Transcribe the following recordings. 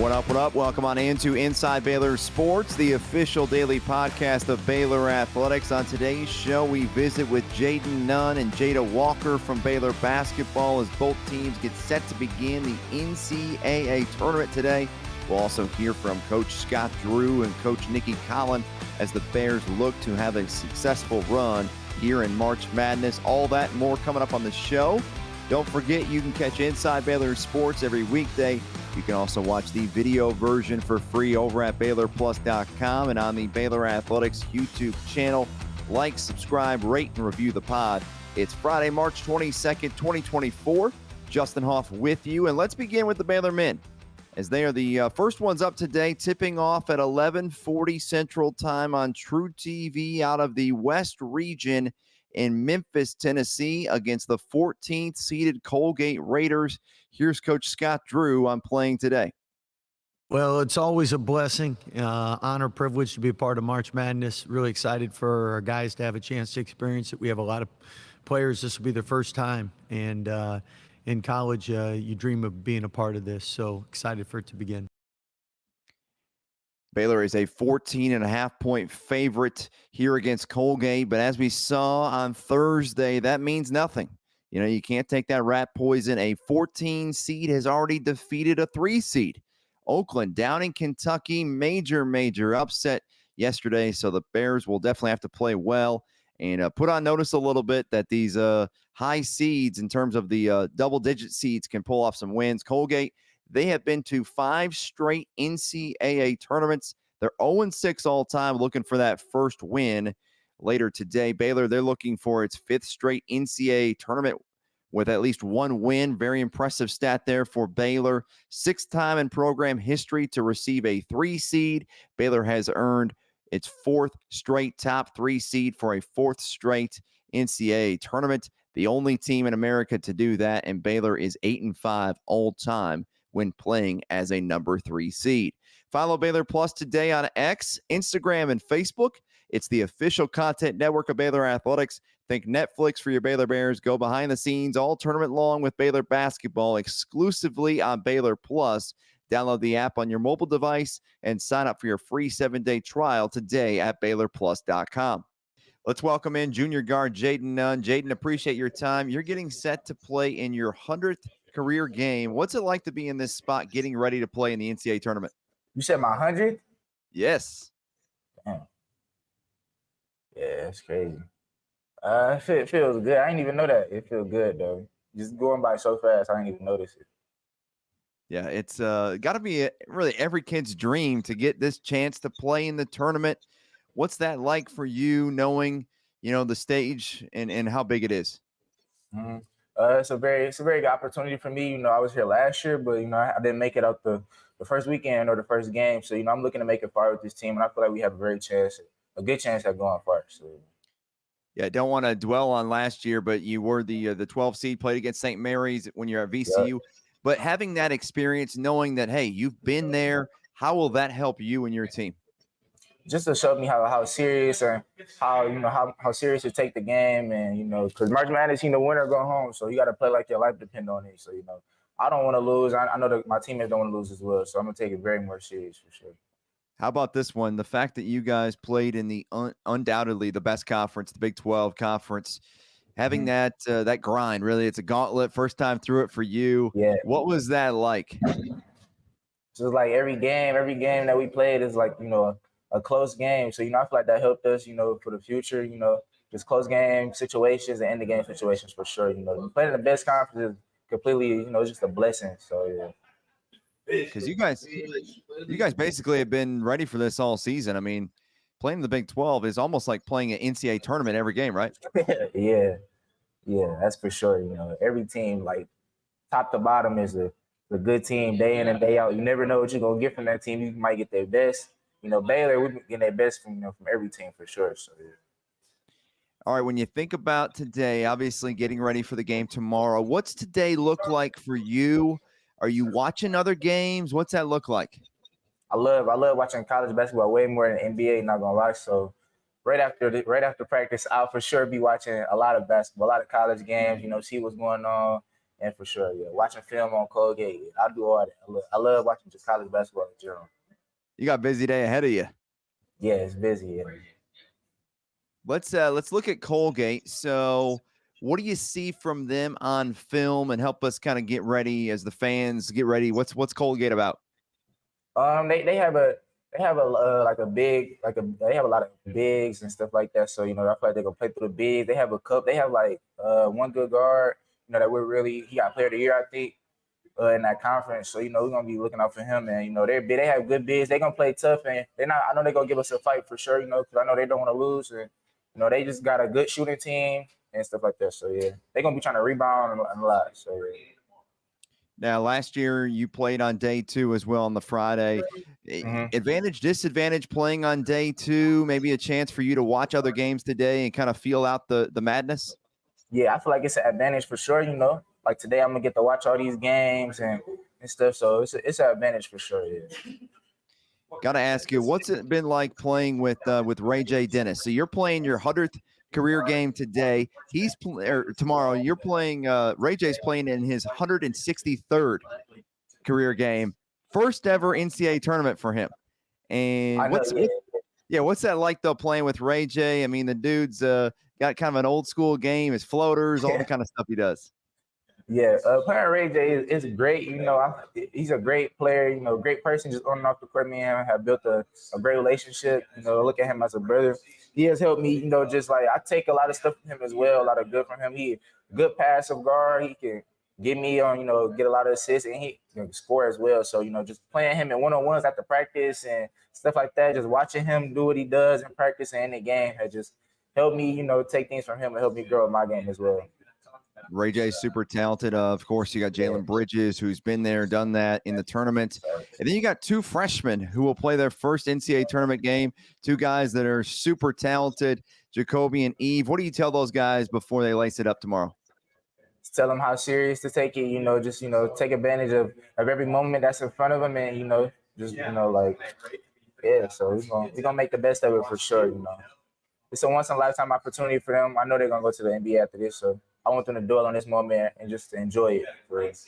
What up, what up? Welcome on into Inside Baylor Sports, the official daily podcast of Baylor Athletics. On today's show, we visit with Jayden Nunn and Jada Walker from Baylor Basketball as both teams get set to begin the NCAA Tournament today. We'll also hear from Coach Scott Drew and Coach Nicki Collen as the Bears look to have a successful run here in March Madness. All that and more coming up on the show. Don't forget, you can catch Inside Baylor Sports every weekday. You can also watch the video version for free over at BaylorPlus.com and on the Baylor Athletics YouTube channel. Like, subscribe, rate, and review the pod. It's Friday, March 22nd, 2024. Justin Hoff with you, and let's begin with the Baylor men, as they are the first ones up today, tipping off at 11:40 Central Time on True TV out of the West region in Memphis, Tennessee, against the 14th seeded Colgate Raiders. Here's Coach Scott Drew on playing today. Well, it's always a blessing, honor, privilege to be a part of March Madness. Really excited for our guys to have a chance to experience it. We have a lot of players. This will be their first time. And in college, you dream of being a part of this. So excited for it to begin. Baylor is a 14.5-point favorite here against Colgate, but as we saw on Thursday, that means nothing. You know, you can't take that rat poison. A 14 seed has already defeated a 3 seed. Oakland down in Kentucky, major upset yesterday, so the Bears will definitely have to play well and put on notice a little bit that these high seeds in terms of the double-digit seeds can pull off some wins. Colgate, they have been to 5 straight NCAA tournaments. They're 0-6 all time, looking for that first win later today. Baylor, they're looking for its 5th straight NCAA tournament with at least 1 win. Very impressive stat there for Baylor. 6th time in program history to receive a 3 seed. Baylor has earned its 4th straight top 3 seed for a 4th straight NCAA tournament. The only team in America to do that, and Baylor is 8-5 all time when playing as a number 3 seed. Follow Baylor Plus today on X, Instagram, and Facebook. It's the official content network of Baylor Athletics. Think Netflix for your Baylor Bears. Go behind the scenes all tournament long with Baylor Basketball exclusively on Baylor Plus. Download the app on your mobile device and sign up for your free 7-day trial today at BaylorPlus.com. Let's welcome in junior guard Jayden Nunn. Jayden, appreciate your time. You're getting set to play in your 100th career game. What's it like to be in this spot getting ready to play in the NCAA tournament? You said my 100th? Yes. Damn. Yeah, that's crazy. It feels good. I didn't even know that. It feels good, though. Just going by so fast, I didn't even notice it. Yeah, it's got to be really every kid's dream to get this chance to play in the tournament. What's that like for you, knowing, you know, the stage and how big it is? Mm-hmm. It's a very good opportunity for me. You know, I was here last year, but, you know, I didn't make it out the first weekend or the first game. So, you know, I'm looking to make it far with this team, and I feel like we have a good chance at going far. So. Yeah, don't want to dwell on last year, but you were the 12 seed, played against St. Mary's when you're at VCU. Yep. But having that experience, knowing that, hey, you've been there, how will that help you and your team? Just to show me how serious and how serious you take the game, and, you know, because March Madness, you know, win or go home, so you got to play like your life depends on it. So, you know, I don't want to lose. I know that my teammates don't want to lose as well, so I'm gonna take it very more serious for sure. How about this one? The fact that you guys played in the undoubtedly the best conference, the Big 12 conference, having that grind, really, it's a gauntlet. First time through it for you. Yeah. What was that like? Just like every game that we played is like, you know, a close game. So, you know, I feel like that helped us, you know, for the future, you know, just close game situations and end the game situations for sure. You know, playing in the best conference is completely, you know, just a blessing. So, yeah. Because you guys basically have been ready for this all season. I mean, playing the Big 12 is almost like playing an NCAA tournament every game, right? Yeah, that's for sure. You know, every team, like top to bottom, is a good team day in and day out. You never know what you're gonna get from that team. You might get their best. You know, Baylor, we're getting their best from every team for sure. So, yeah. All right, when you think about today, obviously getting ready for the game tomorrow, what's today look like for you? Are you watching other games? What's that look like? I love watching college basketball way more than NBA, not gonna lie. So right after practice, I'll for sure be watching a lot of basketball, a lot of college games, you know, see what's going on. And for sure, yeah, watching film on Colgate, yeah, I do all that. I love watching just college basketball in general. You got a busy day ahead of you. Yeah, it's busy. Yeah. Let's look at Colgate. So, what do you see from them on film, and help us kind of get ready as the fans get ready? What's Colgate about? They have a they have a big they have a lot of bigs and stuff like that. So I feel like they're gonna play through the bigs. They have a cup. They have one good guard. That we're really he got player of the year, I think, in that conference. So we're gonna be looking out for him. And they have good bigs. They're gonna play tough, and they're not. I know they're gonna give us a fight for sure. Because I know they don't want to lose, and they just got a good shooting team and stuff like that. So yeah, they're gonna be trying to rebound and a lot. So yeah. Now, last year you played on day 2 as well on the Friday. Advantage, disadvantage playing on day 2, maybe a chance for you to watch other games today and kind of feel out the madness? Yeah, I feel like it's an advantage for sure. Like today I'm gonna get to watch all these games and stuff. So it's an advantage for sure. Yeah. Got to ask you, what's it been like playing with Ray J. Dennis? So you're playing your 100th career game today. Tomorrow. You're playing. Ray J's playing in his 163rd career game, first ever NCAA tournament for him. And what's that like though, playing with Ray J? I mean, the dude's got kind of an old school game, his floaters, all the kind of stuff he does. Yeah, playing Ray J is great. He's a great player. Great person, just on and off the court. Me and him have built a great relationship. Look at him as a brother. He has helped me. Just like I take a lot of stuff from him as well. A lot of good from him. He a good passive guard. He can get me on. Get a lot of assists, and he can score as well. So just playing him in one-on-ones after practice and stuff like that. Just watching him do what he does in practice and in the game has just helped me. Take things from him and help me grow in my game as well. Ray J's super talented. Of course, you got Jalen Bridges, who's been there, done that in the tournament. And then you got 2 freshmen who will play their first NCAA tournament game, 2 guys that are super talented, Jacoby and Eve. What do you tell those guys before they lace it up tomorrow? Just tell them how serious to take it, just, take advantage of every moment that's in front of them and, so we're gonna make the best of it for sure, It's a once-in-a-lifetime opportunity for them. I know they're going to go to the NBA after this, so I want them to dwell on this moment and just to enjoy it.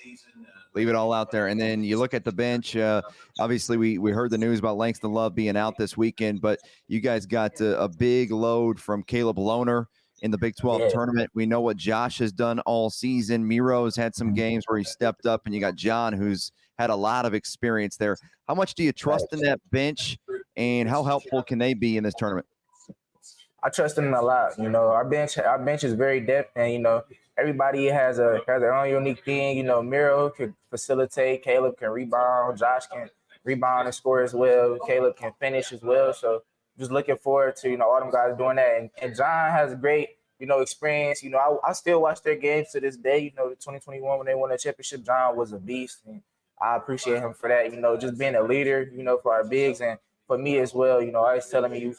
Leave it all out there. And then you look at the bench. Obviously, we heard the news about Langston Love being out this weekend, but you guys got a big load from Caleb Lohner in the Big 12 tournament. We know what Josh has done all season. Miro's had some games where he stepped up, and you got John, who's had a lot of experience there. How much do you trust in that bench, and how helpful can they be in this tournament? I trust them a lot. Our bench is very depth, and everybody has their own unique thing. Miro can facilitate, Caleb can rebound, Josh can rebound and score as well. Caleb can finish as well. So just looking forward to all them guys doing that. And John has great experience. I still watch their games to this day. The 2021 when they won the championship, John was a beast, and I appreciate him for that. Just being a leader. For our bigs and for me as well, always telling me,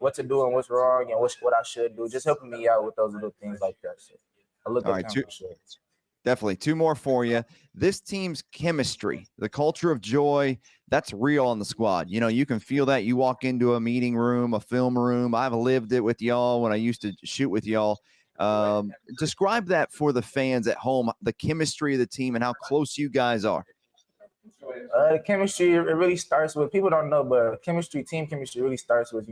what to do and what's wrong and what I should do, just helping me out with those little things like that. So I look at him for sure. Definitely. 2 more for you. This team's chemistry, the culture of joy, that's real on the squad. You can feel that. You walk into a meeting room, a film room. I've lived it with y'all when I used to shoot with y'all. Describe that for the fans at home, the chemistry of the team and how close you guys are. Chemistry, it really starts with, people don't know, but team chemistry really starts with,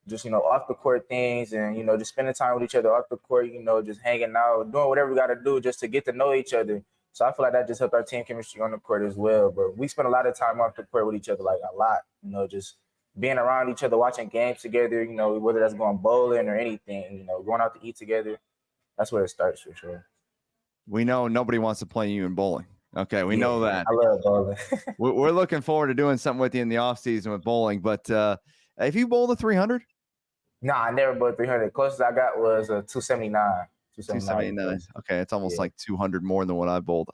just, off the court things and, just spending time with each other off the court, just hanging out, doing whatever we got to do just to get to know each other. So I feel like that just helped our team chemistry on the court as well. But we spend a lot of time off the court with each other, like a lot, just being around each other, watching games together, whether that's going bowling or anything, going out to eat together. That's where it starts for sure. We know nobody wants to play you in bowling. Okay, we know that. I love bowling. We're looking forward to doing something with you in the offseason with bowling. But if you bowl the 300? No, I never bowled 300. Closest I got was 279. 279. Okay, it's almost like 200 more than what I bowled.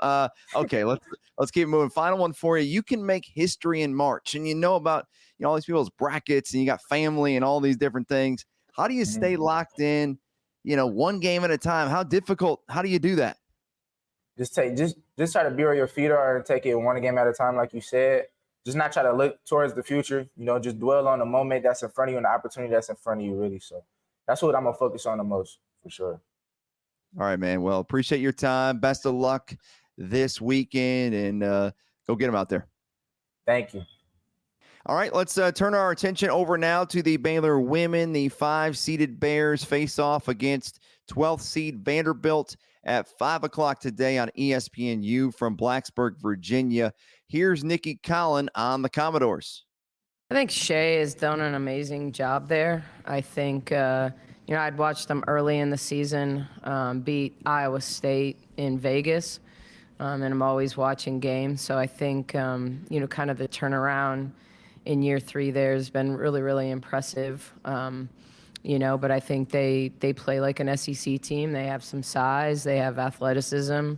Okay, let's keep moving. Final one for you. You can make history in March, and about all these people's brackets, and you got family and all these different things. How do you stay locked in? One game at a time. How do you do that? Just try to be where your feet are and take it one game at a time, like you said. Just not try to look towards the future. Just dwell on the moment that's in front of you and the opportunity that's in front of you, really. So that's what I'm gonna focus on the most, for sure. All right, man. Well, appreciate your time. Best of luck this weekend, and go get them out there. Thank you. All right, let's turn our attention over now to the Baylor women. The 5-seeded Bears face off against 12th seed Vanderbilt at 5 o'clock today on ESPNU from Blacksburg, Virginia. Here's Nicki Collen on the Commodores. I think Shea has done an amazing job there. I think, I'd watched them early in the season beat Iowa State in Vegas, and I'm always watching games. So I think, kind of the turnaround in year 3 there has been really, really impressive. But I think they play like an SEC team. They have some size. They have athleticism.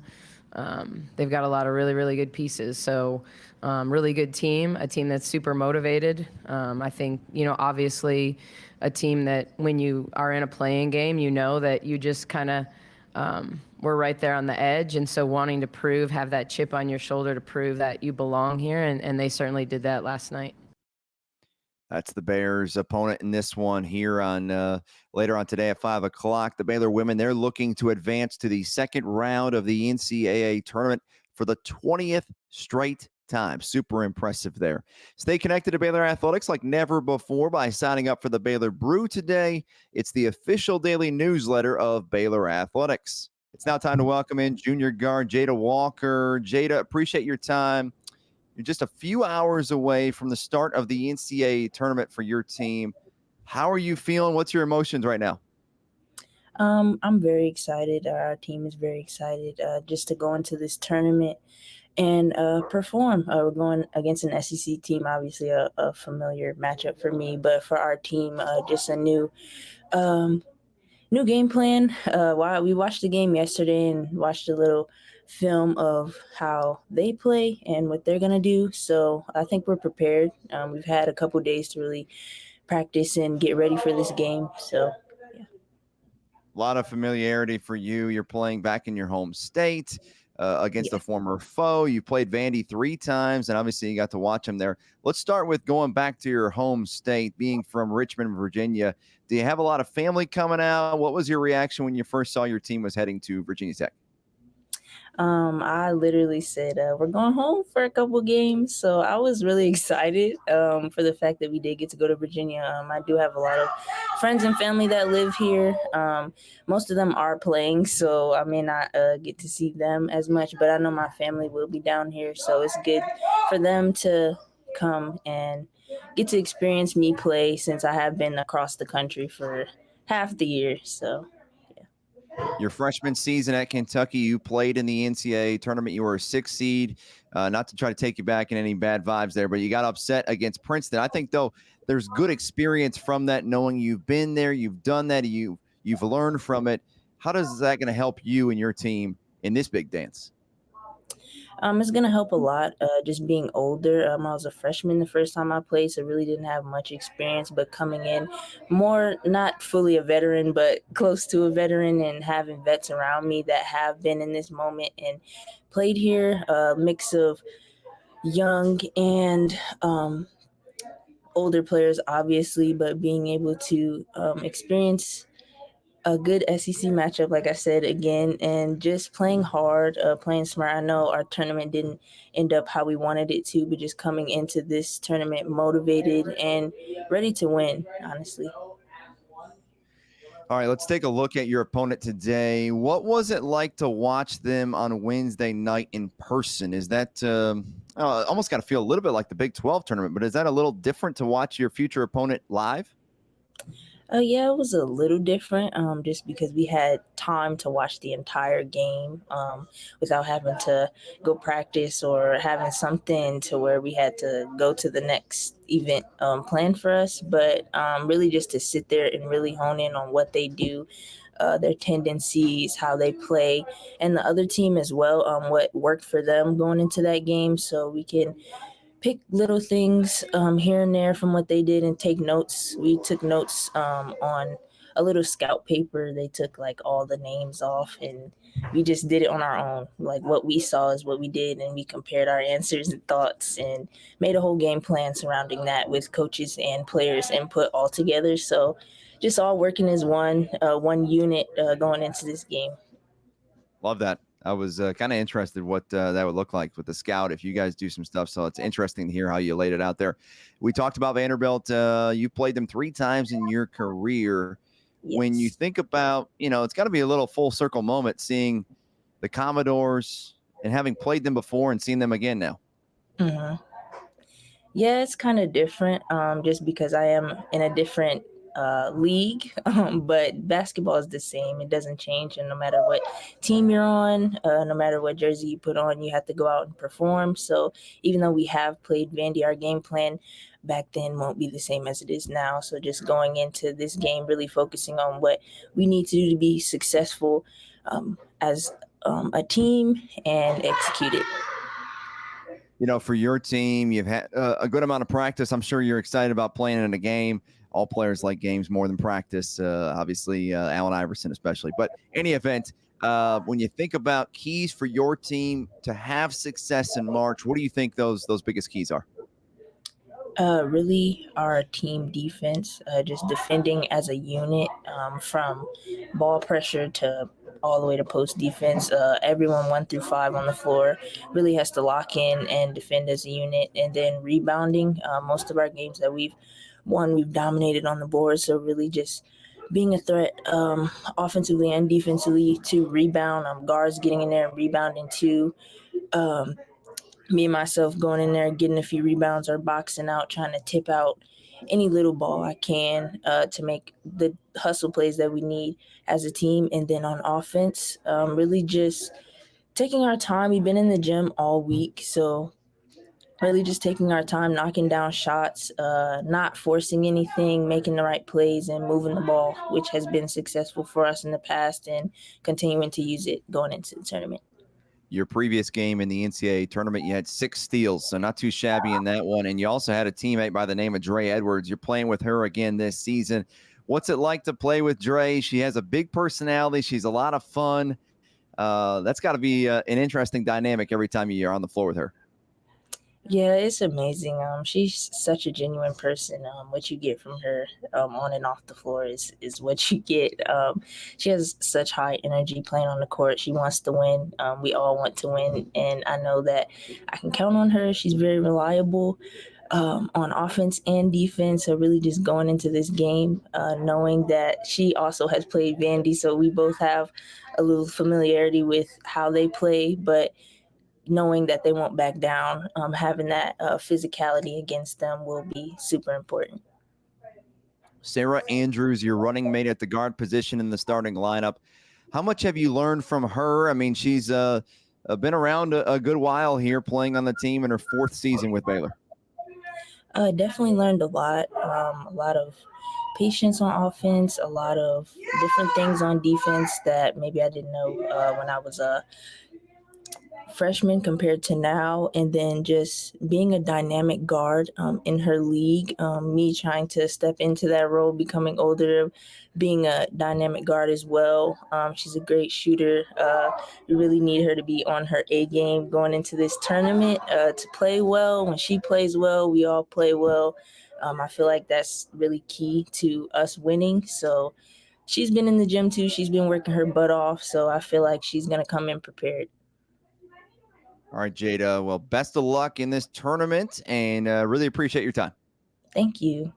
They've got a lot of really, really good pieces. So really good team, a team that's super motivated. I think, obviously a team that when you are in a playing game, that you just kind of we're right there on the edge. And so wanting to have that chip on your shoulder to prove that you belong here. And they certainly did that last night. That's the Bears' opponent in this one here on later on today at 5 o'clock. The Baylor women, they're looking to advance to the second round of the NCAA tournament for the 20th straight time. Super impressive there. Stay connected to Baylor Athletics like never before by signing up for the Baylor Brew today. It's the official daily newsletter of Baylor Athletics. It's now time to welcome in junior guard Jada Walker. Jada, appreciate your time. You're just a few hours away from the start of the NCAA tournament for your team. How are you feeling? What's your emotions right now? I'm very excited. Our team is very excited just to go into this tournament and perform. We're going against an SEC team, obviously a familiar matchup for me, but for our team, just a new game plan. We watched the game yesterday and watched a little film of how they play and what they're going to do. So I think we're prepared. We've had a couple days to really practice and get ready for this game. So, yeah. A lot of familiarity for you. You're playing back in your home state against a former foe. You played Vandy 3 times, and obviously you got to watch him there. Let's start with going back to your home state, being from Richmond, Virginia. Do you have a lot of family coming out? What was your reaction when you first saw your team was heading to Virginia Tech? I literally said, we're going home for a couple games. So I was really excited for the fact that we did get to go to Virginia. I do have a lot of friends and family that live here. Most of them are playing, so I may not get to see them as much, but I know my family will be down here. So it's good for them to come and get to experience me play since I have been across the country for half the year. So. Your freshman season at Kentucky, you played in the NCAA tournament. You were a 6th seed. Not to try to take you back in any bad vibes there, but you got upset against Princeton. I think, though, there's good experience from that, knowing you've been there, you've done that, you've learned from it. How does that going to help you and your team in this big dance? It's going to help a lot, just being older. I was a freshman the first time I played, so really didn't have much experience, but coming in more, not fully a veteran, but close to a veteran, and having vets around me that have been in this moment and played here, a mix of young and older players, obviously, but being able to experience a good SEC matchup, like I said, again, and just playing hard, playing smart. I know our tournament didn't end up how we wanted it to, but just coming into this tournament motivated and ready to win, honestly. All right, let's take a look at your opponent today. What was it like to watch them on Wednesday night in person? Is that almost got to feel a little bit like the Big 12 tournament, but is that a little different to watch your future opponent live? Yeah, it was a little different just because we had time to watch the entire game without having to go practice or having something to where we had to go to the next event planned for us. But really just to sit there and really hone in on what they do, their tendencies, how they play, and the other team as well, what worked for them going into that game, so we can pick little things here and there from what they did and take notes. We took notes on a little scout paper. They took like all the names off and we just did it on our own. Like what we saw is what we did, and we compared our answers and thoughts and made a whole game plan surrounding that with coaches and players input all together. So just all working as one unit going into this game. Love that. I was kind of interested what that would look like with the scout if you guys do some stuff. So it's interesting to hear how you laid it out there. We talked about Vanderbilt. You played them 3 times in your career. When you Yes. think about, it's got to be a little full circle moment seeing the Commodores and having played them before and seen them again now. hmm Yeah, it's kind of different, just because I am in a different league. But basketball is the same; it doesn't change, and no matter what team you're on, no matter what jersey you put on, you have to go out and perform. So even though we have played Vandy, our game plan back then won't be the same as it is now. So just going into this game, really focusing on what we need to do to be successful as a team and execute it. For your team, you've had a good amount of practice. I'm sure you're excited about playing in a game. All players like games more than practice, obviously, Allen Iverson especially. But any event, when you think about keys for your team to have success in March, what do you think those biggest keys are? Really, our team defense, just defending as a unit, from ball pressure to all the way to post defense. Everyone 1 through 5 on the floor really has to lock in and defend as a unit. And then rebounding. Most of our games that we've won, we've dominated on the board. So really just being a threat, offensively and defensively, to rebound. Guards getting in there and rebounding too. Um, Me and myself going in there, getting a few rebounds or boxing out, trying to tip out any little ball I can, to make the hustle plays that we need as a team. And then on offense, really just taking our time. We've been in the gym all week, so really just taking our time, knocking down shots, not forcing anything, making the right plays, and moving the ball, which has been successful for us in the past, and continuing to use it going into the tournament. Your previous game in the NCAA tournament, you had 6 steals, so not too shabby in that one. And you also had a teammate by the name of Dre Edwards. You're playing with her again this season. What's it like to play with Dre? She has a big personality. She's a lot of fun. That's got to be an interesting dynamic every time you're on the floor with her. Yeah, it's amazing. She's such a genuine person. What you get from her, on and off the floor is what you get. She has such high energy playing on the court. She wants to win. We all want to win, and I know that I can count on her. She's very reliable, on offense and defense. So really just going into this game, knowing that she also has played Vandy, so we both have a little familiarity with how they play, but knowing that they won't back down, having that physicality against them will be super important. Sarah Andrews, your running mate at the guard position in the starting lineup. How much have you learned from her? I mean, she's been around a good while here, playing on the team in her 4th season with Baylor. Definitely learned a lot of patience on offense, a lot of different things on defense that maybe I didn't know when I was a freshman compared to now. And then just being a dynamic guard, in her league, me trying to step into that role, becoming older, being a dynamic guard as well. She's a great shooter. We really need her to be on her A game going into this tournament, to play well. When she plays well, we all play well. I feel like that's really key to us winning. So she's been in the gym too. She's been working her butt off. So I feel like she's going to come in prepared. All right, Jada. Well, best of luck in this tournament, and really appreciate your time. Thank you.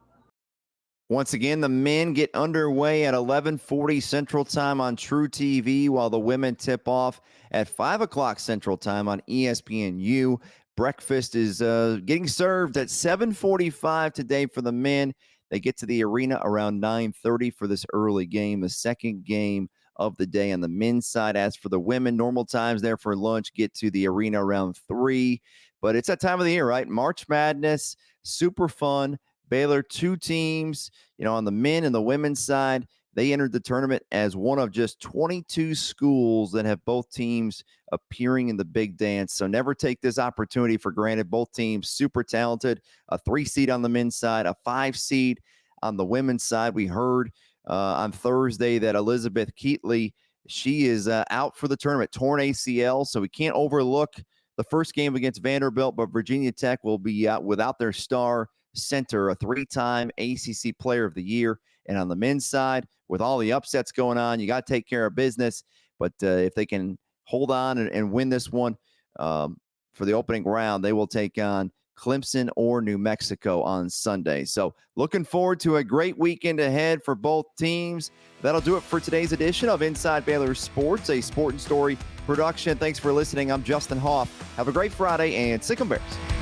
Once again, the men get underway at 11:40 Central Time on True TV, while the women tip off at 5 o'clock Central Time on ESPNU. Breakfast is getting served at 7:45 today for the men. They get to the arena around 9:30 for this early game, the second game of the day on the men's side. As for the women, normal times there for lunch, get to the arena around 3. But it's that time of the year, right? March Madness, super fun. Baylor, 2 teams, on the men and the women's side. They entered the tournament as one of just 22 schools that have both teams appearing in the big dance. So never take this opportunity for granted. Both teams super talented. A 3 seed on the men's side, a 5 seed on the women's side. We heard on Thursday that Elizabeth Keatley, she is out for the tournament, torn ACL. So we can't overlook the first game against Vanderbilt, but Virginia Tech will be out without their star center, a 3-time ACC Player of the Year. And on the men's side, with all the upsets going on, you got to take care of business. But if they can hold on and win this one for the opening round, they will take on Clemson or New Mexico on Sunday. So looking forward to a great weekend ahead for both teams. That'll do it for today's edition of Inside Baylor Sports, a Sport and Story production. Thanks for listening. I'm Justin Hoff. Have a great Friday, and Sic 'em Bears.